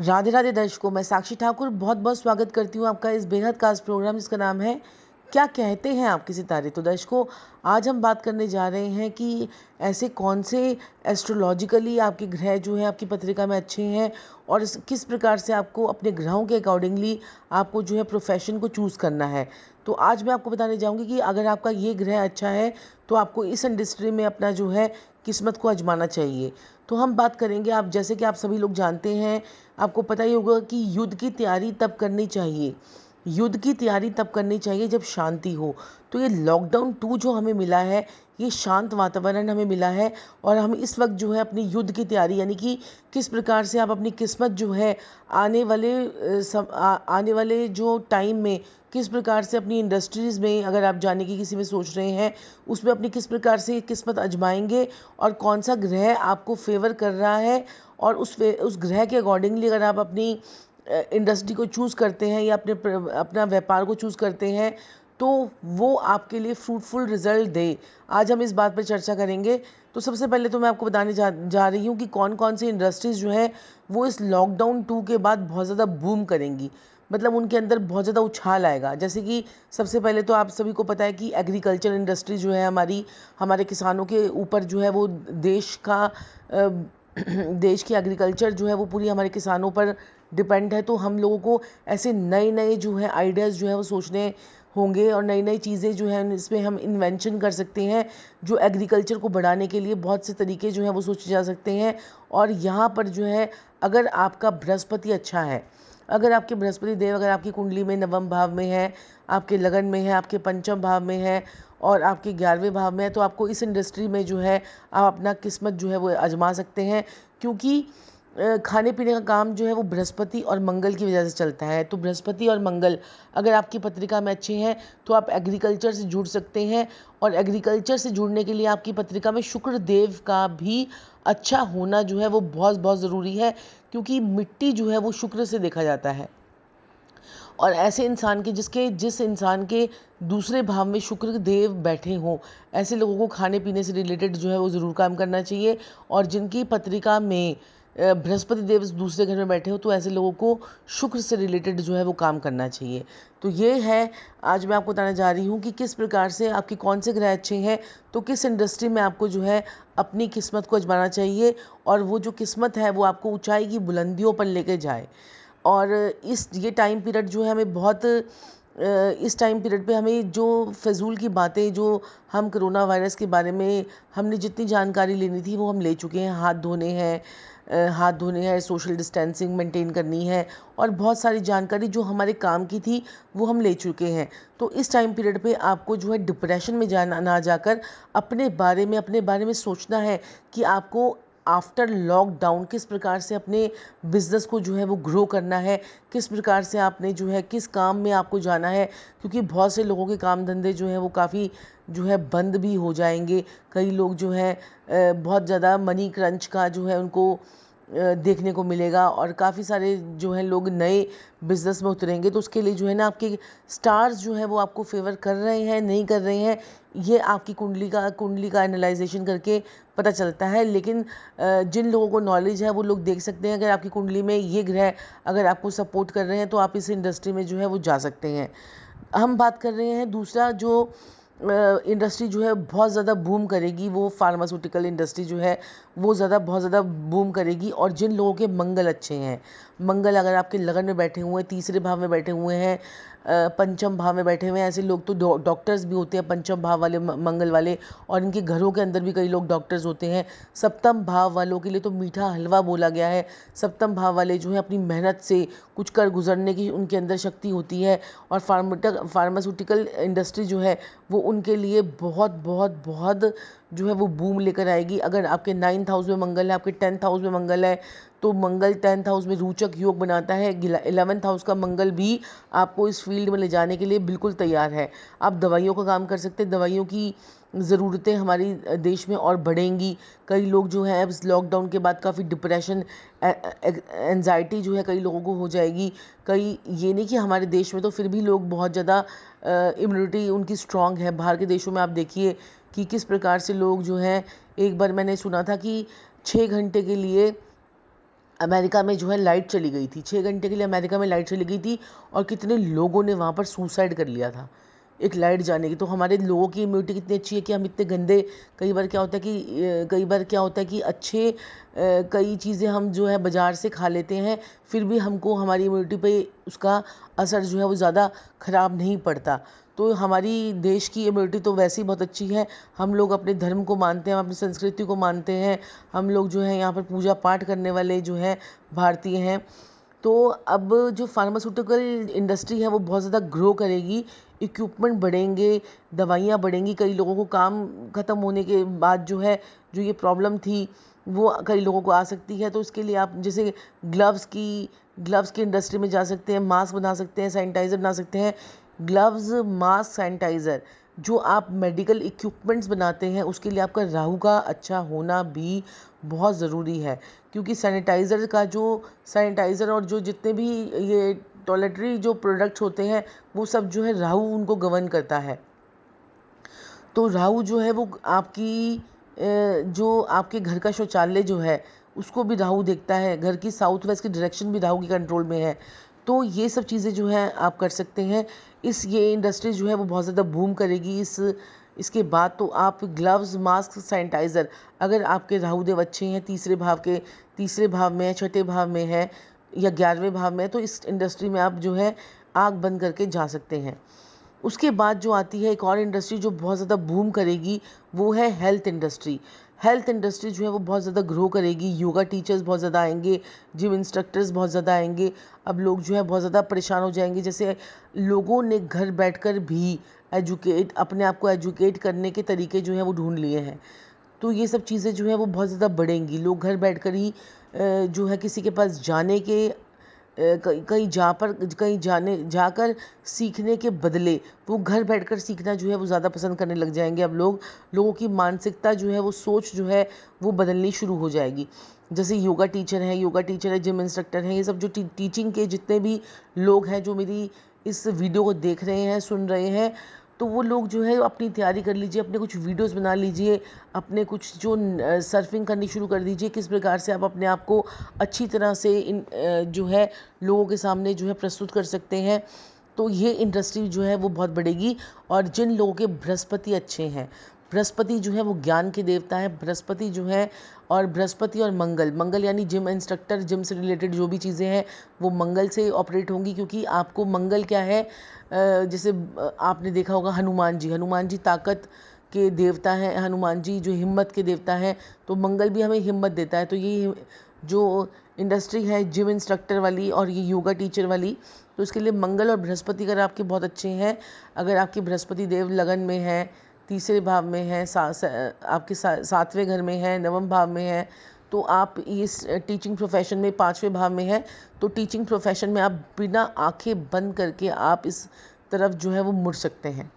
राधे राधे दर्शकों, मैं साक्षी ठाकुर बहुत बहुत स्वागत करती हूँ आपका इस बेहद खास प्रोग्राम जिसका नाम है क्या कहते हैं आपके सितारे। तो दर्शकों, आज हम बात करने जा रहे हैं कि ऐसे कौन से एस्ट्रोलॉजिकली आपके ग्रह जो है आपकी पत्रिका में अच्छे हैं और किस प्रकार से आपको अपने ग्रहों के अकॉर्डिंगली आपको जो है प्रोफेशन को चूज़ करना है। तो आज मैं आपको बताने जाऊंगी कि अगर आपका ये ग्रह अच्छा है तो आपको इस इंडस्ट्री में अपना जो है किस्मत को आजमाना चाहिए। तो हम बात करेंगे, आप जैसे कि आप सभी लोग जानते हैं, आपको पता ही होगा कि युद्ध की तैयारी तब करनी चाहिए, युद्ध की तैयारी तब करनी चाहिए जब शांति हो। तो ये लॉकडाउन 2 जो हमें मिला है, ये शांत वातावरण हमें मिला है और हम इस वक्त जो है अपनी युद्ध की तैयारी, यानी कि किस प्रकार से आप अपनी किस्मत जो है आने वाले जो टाइम में किस प्रकार से अपनी इंडस्ट्रीज़ में अगर आप जाने की किसी में सोच रहे हैं, उसमें अपनी किस प्रकार से किस्मत आजमाएंगे और कौन सा ग्रह आपको फेवर कर रहा है, और उस ग्रह के अकॉर्डिंगली अगर आप अपनी इंडस्ट्री को चूज़ करते हैं या अपना व्यापार को चूज़ करते हैं तो वो आपके लिए फ्रूटफुल रिजल्ट दे। आज हम इस बात पर चर्चा करेंगे। तो सबसे पहले तो मैं आपको बताने जा रही हूँ कि कौन कौन सी इंडस्ट्रीज़ जो है वो इस लॉकडाउन 2 के बाद बहुत ज़्यादा बूम करेंगी, मतलब उनके अंदर बहुत ज़्यादा उछाल आएगा। जैसे कि सबसे पहले तो आप सभी को पता है कि एग्रीकल्चर इंडस्ट्री जो है हमारे किसानों के ऊपर जो है वो देश की एग्रीकल्चर जो है वो पूरी हमारे किसानों पर डिपेंड है। तो हम लोगों को ऐसे नए नए जो है आइडियाज़ जो है वो सोचने होंगे और नई नई चीज़ें जो हैं इसमें हम इन्वेंशन कर सकते हैं, जो एग्रीकल्चर को बढ़ाने के लिए बहुत से तरीके जो हैं वो सोचे जा सकते हैं। और यहाँ पर जो है अगर आपका बृहस्पति अच्छा है, अगर आपके बृहस्पति देव अगर आपकी कुंडली में नवम भाव में है, आपके लगन में है, आपके पंचम भाव में है और आपके 11वें भाव में है, तो आपको इस इंडस्ट्री में जो है आप अपना किस्मत जो है वो आजमा सकते हैं। क्योंकि खाने पीने का काम जो है वो बृहस्पति और मंगल की वजह से चलता है। तो बृहस्पति और मंगल अगर आपकी पत्रिका में अच्छे हैं तो आप एग्रीकल्चर से जुड़ सकते हैं, और एग्रीकल्चर से जुड़ने के लिए आपकी पत्रिका में शुक्र देव का भी अच्छा होना जो है वो बहुत बहुत ज़रूरी है, क्योंकि मिट्टी जो है वो शुक्र से देखा जाता है। और ऐसे इंसान के जिस इंसान के दूसरे भाव में शुक्र देव बैठे हों, ऐसे लोगों को खाने पीने से रिलेटेड जो है वो ज़रूर काम करना चाहिए। और जिनकी पत्रिका में बृहस्पति देव दूसरे घर में बैठे हो, तो ऐसे लोगों को शुक्र से रिलेटेड जो है वो काम करना चाहिए। तो ये है, आज मैं आपको बताने जा रही हूँ कि किस प्रकार से आपके कौन से ग्रह अच्छे हैं, तो किस इंडस्ट्री में आपको जो है अपनी किस्मत को आजमाना चाहिए, और वो जो किस्मत है वो आपको ऊंचाई की बुलंदियों पर लेके जाए। और ये टाइम पीरियड जो है हमें इस टाइम पीरियड पे हमें जो फ़िज़ूल की बातें, जो हम कोरोना वायरस के बारे में हमने जितनी जानकारी लेनी थी वो हम ले चुके हैं। हाथ धोने हैं, सोशल डिस्टेंसिंग मेंटेन करनी है, और बहुत सारी जानकारी जो हमारे काम की थी वो हम ले चुके हैं। तो इस टाइम पीरियड पे आपको जो है डिप्रेशन में ना जाकर अपने बारे में सोचना है कि आपको आफ्टर लॉकडाउन किस प्रकार से अपने बिज़नेस को जो है वो ग्रो करना है, किस प्रकार से आपने जो है किस काम में आपको जाना है। क्योंकि बहुत से लोगों के काम धंधे जो हैं वो काफ़ी जो है बंद भी हो जाएंगे। कई लोग जो है बहुत ज़्यादा मनी क्रंच का जो है उनको देखने को मिलेगा, और काफ़ी सारे जो है लोग नए बिज़नेस में उतरेंगे। तो उसके लिए जो है ना आपके स्टार्स जो है वो आपको फेवर कर रहे हैं नहीं कर रहे हैं, ये आपकी कुंडली का एनालाइजेशन करके पता चलता है। लेकिन जिन लोगों को नॉलेज है वो लोग देख सकते हैं, अगर आपकी कुंडली में ये ग्रह अगर आपको सपोर्ट कर रहे हैं तो आप इस इंडस्ट्री में जो है वो जा सकते हैं। हम बात कर रहे हैं दूसरा जो इंडस्ट्री जो है बहुत ज़्यादा बूम करेगी, वो फार्मास्यूटिकल इंडस्ट्री जो है वो बहुत ज़्यादा बूम करेगी। और जिन लोगों के मंगल अच्छे हैं, मंगल अगर आपके लगन में बैठे हुए हैं, तीसरे भाव में बैठे हुए हैं, पंचम भाव में बैठे हुए हैं, ऐसे लोग तो डॉक्टर्स भी होते हैं पंचम भाव वाले मंगल वाले, और इनके घरों के अंदर भी कई लोग डॉक्टर्स होते हैं। सप्तम भाव वालों के लिए तो मीठा हलवा बोला गया है। सप्तम भाव वाले जो है अपनी मेहनत से कुछ कर गुजरने की उनके अंदर शक्ति होती है, और फार्मास्यूटिकल इंडस्ट्री जो है वो उनके लिए बहुत बहुत बहुत जो है वो बूम लेकर आएगी। अगर आपके 9th हाउस में मंगल है, आपके 10th हाउस में मंगल है, तो मंगल 10th हाउस में रोचक योग बनाता है। 11th हाउस का मंगल भी आपको इस फील्ड में ले जाने के लिए बिल्कुल तैयार है। आप दवाइयों का काम कर सकते हैं, दवाइयों की ज़रूरतें हमारी देश में और बढ़ेंगी। कई लोग जो हैं अब इस लॉकडाउन के बाद काफ़ी डिप्रेशन, एंजाइटी जो है कई लोगों को हो जाएगी। ये नहीं कि हमारे देश में, तो फिर भी लोग बहुत ज़्यादा इम्यूनिटी उनकी स्ट्रांग है। बाहर के देशों में आप देखिए कि किस प्रकार से लोग जो हैं, एक बार मैंने सुना था कि 6 घंटे के लिए अमेरिका में जो है लाइट चली गई थी, 6 घंटे के लिए अमेरिका में लाइट चली गई थी और कितने लोगों ने वहाँ पर सुसाइड कर लिया था एक लाइट जाने की। तो हमारे लोगों की इम्यूनिटी कितनी अच्छी है कि हम इतने गंदे, कई बार क्या होता है कि अच्छे कई चीज़ें हम जो है बाज़ार से खा लेते हैं, फिर भी हमको हमारी इम्यूनिटी पे उसका असर जो है वो ज़्यादा ख़राब नहीं पड़ता। तो हमारी देश की इम्यूनिटी तो वैसे ही बहुत अच्छी है। हम लोग अपने धर्म को मानते हैं, अपनी संस्कृति को मानते हैं। हम लोग जो है यहाँ पर पूजा पाठ करने वाले जो हैं भारतीय हैं। तो अब जो फार्मास्यूटिकल इंडस्ट्री है वो बहुत ज़्यादा ग्रो करेगी, इक्विपमेंट बढ़ेंगे, दवाइयाँ बढ़ेंगी। कई लोगों को काम ख़त्म होने के बाद जो है जो ये प्रॉब्लम थी वो कई लोगों को आ सकती है। तो उसके लिए आप जैसे ग्लव्स की इंडस्ट्री में जा सकते हैं, मास्क बना सकते हैं, सैनिटाइज़र बना सकते हैं। ग्लव्स, मास्क, सैनिटाइज़र जो आप मेडिकल इक्विपमेंट्स बनाते हैं उसके लिए आपका राहु का अच्छा होना भी बहुत ज़रूरी है, क्योंकि सैनिटाइज़र और जो जितने भी ये टॉयलेटरी जो प्रोडक्ट्स होते हैं वो सब जो है राहु उनको गवर्न करता है। तो राहु जो है वो जो आपके घर का शौचालय जो है उसको भी राहु देखता है, घर की साउथ वेस्ट की डायरेक्शन भी राहु की कंट्रोल में है। तो ये सब चीज़ें जो है आप कर सकते हैं। ये इंडस्ट्री जो है वो बहुत ज़्यादा बूम करेगी। इसके बाद तो आप ग्लव्स, मास्क, सैनिटाइज़र, अगर आपके राहुदेव अच्छे हैं, तीसरे भाव में है, छठे भाव में है या 11वें भाव में है, तो इस इंडस्ट्री में आप जो है आँख बंद करके जा सकते हैं। उसके बाद जो आती है एक और इंडस्ट्री जो बहुत ज़्यादा बूम करेगी, वो है हेल्थ इंडस्ट्री। हेल्थ इंडस्ट्री जो है वो बहुत ज़्यादा ग्रो करेगी। योगा टीचर्स बहुत ज़्यादा आएंगे, जिम इंस्ट्रक्टर्स बहुत ज़्यादा आएंगे। अब लोग जो है बहुत ज़्यादा परेशान हो जाएंगे, जैसे लोगों ने घर बैठकर भी अपने आप को एजुकेट करने के तरीके जो हैं वो ढूंढ लिए हैं। तो ये सब चीज़ें जो है वो बहुत ज़्यादा बढ़ेंगी। लोग घर बैठकर ही जो है किसी के पास जाने के कहीं जाकर सीखने के बदले वो घर बैठकर सीखना जो है वो ज़्यादा पसंद करने लग जाएंगे। अब लोगों की मानसिकता जो है वो सोच जो है वो बदलनी शुरू हो जाएगी। जैसे योगा टीचर है, जिम इंस्ट्रक्टर हैं, ये सब जो टीचिंग के जितने भी लोग हैं जो मेरी इस वीडियो को देख रहे हैं, सुन रहे हैं, तो वो लोग जो है अपनी तैयारी कर लीजिए, अपने कुछ वीडियोस बना लीजिए, अपने कुछ जो सर्फिंग करनी शुरू कर दीजिए, किस प्रकार से आप अपने आप को अच्छी तरह से जो है लोगों के सामने जो है प्रस्तुत कर सकते हैं। तो ये इंडस्ट्री जो है वो बहुत बढ़ेगी। और जिन लोगों के बृहस्पति अच्छे हैं, बृहस्पति जो है वो ज्ञान के देवता है, बृहस्पति जो है, और बृहस्पति और मंगल यानी जिम इंस्ट्रक्टर, जिम से रिलेटेड जो भी चीज़ें हैं वो मंगल से ऑपरेट होंगी। क्योंकि आपको मंगल क्या है, जैसे आपने देखा होगा हनुमान जी ताकत के देवता हैं, हनुमान जी जो हिम्मत के देवता हैं, तो मंगल भी हमें हिम्मत देता है। तो ये जो इंडस्ट्री है जिम इंस्ट्रक्टर वाली और ये योगा टीचर वाली, तो इसके लिए मंगल और बृहस्पति अगर आपके बहुत अच्छे हैं, अगर आपके बृहस्पति देव लगन में है, तीसरे भाव में है, आपके 7वें घर में है, 9वें भाव में है, तो आप इस टीचिंग प्रोफेशन में 5वें भाव में है, तो टीचिंग प्रोफेशन में आप बिना आंखें बंद करके आप इस तरफ जो है वो मुड़ सकते हैं।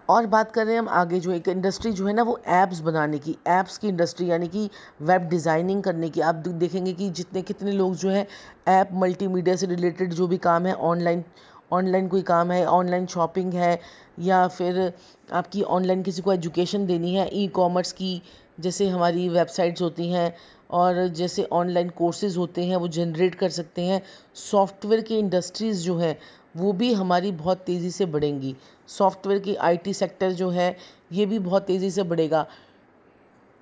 और बात कर रहे हैं हम आगे, जो एक इंडस्ट्री जो है ना वो ऐप्स बनाने की, ऐप्स की इंडस्ट्री, यानी कि वेब डिज़ाइनिंग करने की। आप देखेंगे कि कितने लोग जो हैं ऐप, मल्टीमीडिया से रिलेटेड जो भी काम है, ऑनलाइन कोई काम है, ऑनलाइन शॉपिंग है, या फिर आपकी ऑनलाइन किसी को एजुकेशन देनी है, ई कॉमर्स की, जैसे हमारी वेबसाइट्स होती हैं और जैसे ऑनलाइन कोर्सेज़ होते हैं वो जनरेट कर सकते हैं। सॉफ्टवेयर की इंडस्ट्रीज़ जो हैं वो भी हमारी बहुत तेज़ी से बढ़ेंगी। सॉफ्टवेयर की आईटी सेक्टर जो है ये भी बहुत तेज़ी से बढ़ेगा।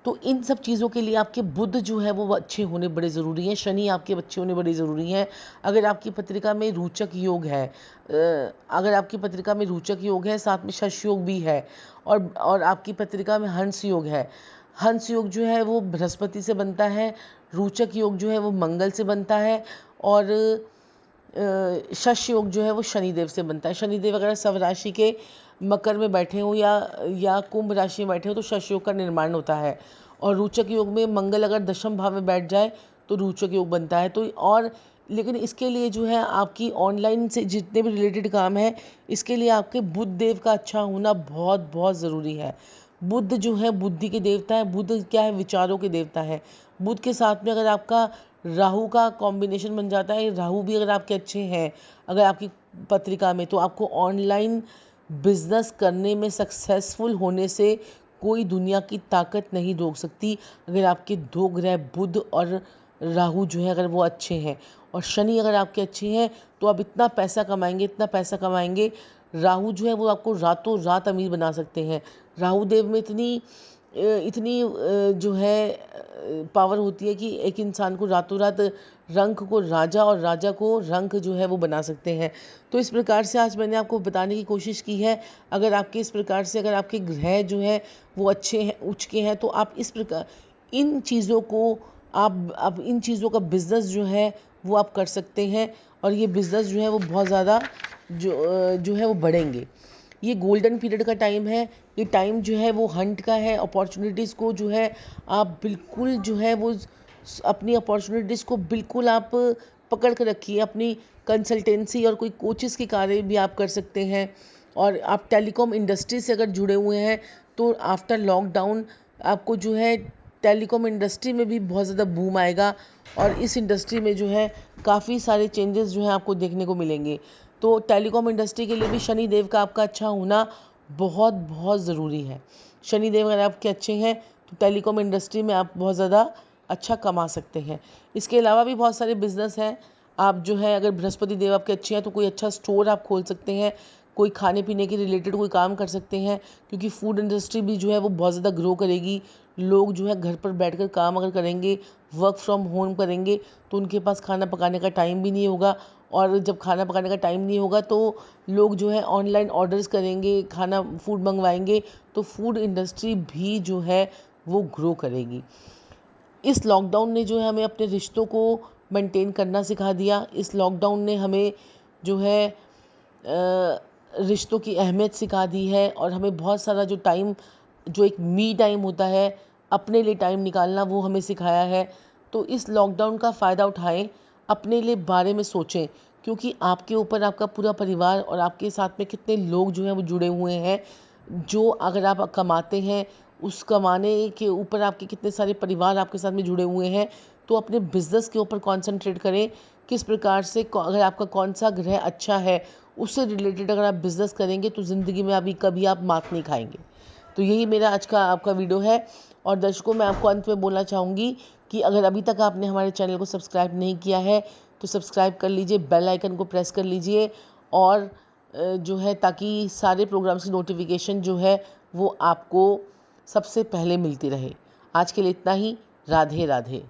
तो इन सब चीज़ों के लिए आपके बुध जो है वो अच्छे होने बड़े ज़रूरी हैं, शनि आपके अच्छे होने बड़े ज़रूरी हैं। अगर आपकी पत्रिका में रोचक योग है, साथ में शश योग भी है, और आपकी पत्रिका में हंस योग है, हंस योग जो है वो बृहस्पति से बनता है, रोचक योग जो है वो मंगल से बनता है, और शश योग जो है वो शनिदेव से बनता है। शनिदेव अगर सब राशि के मकर में बैठे हों या कुंभ राशि में बैठे हो तो शश योग का निर्माण होता है। और रोचक योग में मंगल अगर दशम भाव में बैठ जाए तो रोचक योग बनता है। लेकिन इसके लिए जो है आपकी ऑनलाइन से जितने भी रिलेटेड काम है, इसके लिए आपके बुध देव का अच्छा होना बहुत बहुत ज़रूरी है। बुध जो है बुद्धि के देवता है, बुध क्या है, विचारों के देवता है। बुध के साथ में अगर आपका राहु का कॉम्बिनेशन बन जाता है, राहु भी अगर आपके अच्छे हैं अगर आपकी पत्रिका में, तो आपको ऑनलाइन बिजनेस करने में सक्सेसफुल होने से कोई दुनिया की ताकत नहीं रोक सकती। अगर आपके 2 ग्रह बुध और राहु जो है अगर वो अच्छे हैं और शनि अगर आपके अच्छे हैं तो आप इतना पैसा कमाएंगे, इतना पैसा कमाएंगे। राहु जो है वो आपको रातों रात अमीर बना सकते हैं। राहु देव में इतनी जो है पावर होती है कि एक इंसान को रातों रात रंक को राजा और राजा को रंक जो है वो बना सकते हैं। तो इस प्रकार से आज मैंने आपको बताने की कोशिश की है, अगर आपके इस प्रकार से अगर आपके ग्रह जो है वो अच्छे हैं, उच्च के हैं, तो आप इस प्रकार इन चीज़ों को आप इन चीज़ों का बिज़नेस जो है वो आप कर सकते हैं और ये बिज़नेस जो है वो बहुत ज़्यादा जो है वो बढ़ेंगे। ये गोल्डन पीरियड का टाइम है, ये टाइम जो है वो हंट का है। अपॉर्चुनिटीज़ को जो है आप बिल्कुल जो है वो अपनी अपॉर्चुनिटीज़ को बिल्कुल आप पकड़ कर रखिए। अपनी कंसल्टेंसी और कोई कोचिज़ के कार्य भी आप कर सकते हैं। और आप टेलीकॉम इंडस्ट्री से अगर जुड़े हुए हैं तो आफ्टर लॉकडाउन आपको जो है टेलीकॉम इंडस्ट्री में भी बहुत ज़्यादा बूम आएगा और इस इंडस्ट्री में जो है काफ़ी सारे चेंजेस जो हैं आपको देखने को मिलेंगे। तो टेलीकॉम इंडस्ट्री के लिए भी शनि देव का आपका अच्छा होना बहुत बहुत ज़रूरी है। शनि देव अगर आपके अच्छे हैं तो टेलीकॉम इंडस्ट्री में आप बहुत ज़्यादा अच्छा कमा सकते हैं। इसके अलावा भी बहुत सारे बिजनेस हैं। आप जो है अगर बृहस्पति देव आपके अच्छे हैं तो कोई अच्छा स्टोर आप खोल सकते हैं, कोई खाने पीने के रिलेटेड कोई काम कर सकते हैं, क्योंकि फूड इंडस्ट्री भी जो है वो बहुत ज़्यादा ग्रो करेगी। लोग जो है घर पर बैठकर काम अगर करेंगे, वर्क फ्रॉम होम करेंगे, तो उनके पास खाना पकाने का टाइम भी नहीं होगा और जब खाना पकाने का टाइम नहीं होगा तो लोग जो है ऑनलाइन ऑर्डर्स करेंगे, खाना फूड मंगवाएंगे, तो फूड इंडस्ट्री भी जो है वो ग्रो करेगी। इस लॉकडाउन ने जो है हमें अपने रिश्तों को मेंटेन करना सिखा दिया। इस लॉकडाउन ने हमें जो है रिश्तों की अहमियत सिखा दी है और हमें बहुत सारा जो टाइम, जो एक मी टाइम होता है, अपने लिए टाइम निकालना, वो हमें सिखाया है। तो इस लॉकडाउन का फ़ायदा उठाएं, अपने लिए बारे में सोचें, क्योंकि आपके ऊपर आपका पूरा परिवार और आपके साथ में कितने लोग जो हैं वो जुड़े हुए हैं। जो अगर आप कमाते हैं उस कमाने के ऊपर आपके कितने सारे परिवार आपके साथ में जुड़े हुए हैं। तो अपने बिज़नेस के ऊपर कंसंट्रेट करें, किस प्रकार से अगर आपका कौन सा ग्रह अच्छा है उससे रिलेटेड अगर आप बिज़नेस करेंगे तो ज़िंदगी में अभी कभी आप मात नहीं खाएंगे। तो यही मेरा आज का आपका वीडियो है। और दर्शकों, मैं आपको अंत में बोलना चाहूँगी कि अगर अभी तक आपने हमारे चैनल को सब्सक्राइब नहीं किया है तो सब्सक्राइब कर लीजिए, बेल आइकन को प्रेस कर लीजिए और जो है ताकि सारे प्रोग्राम्स की नोटिफिकेशन जो है वो आपको सबसे पहले मिलती रहे। आज के लिए इतना ही। राधे राधे।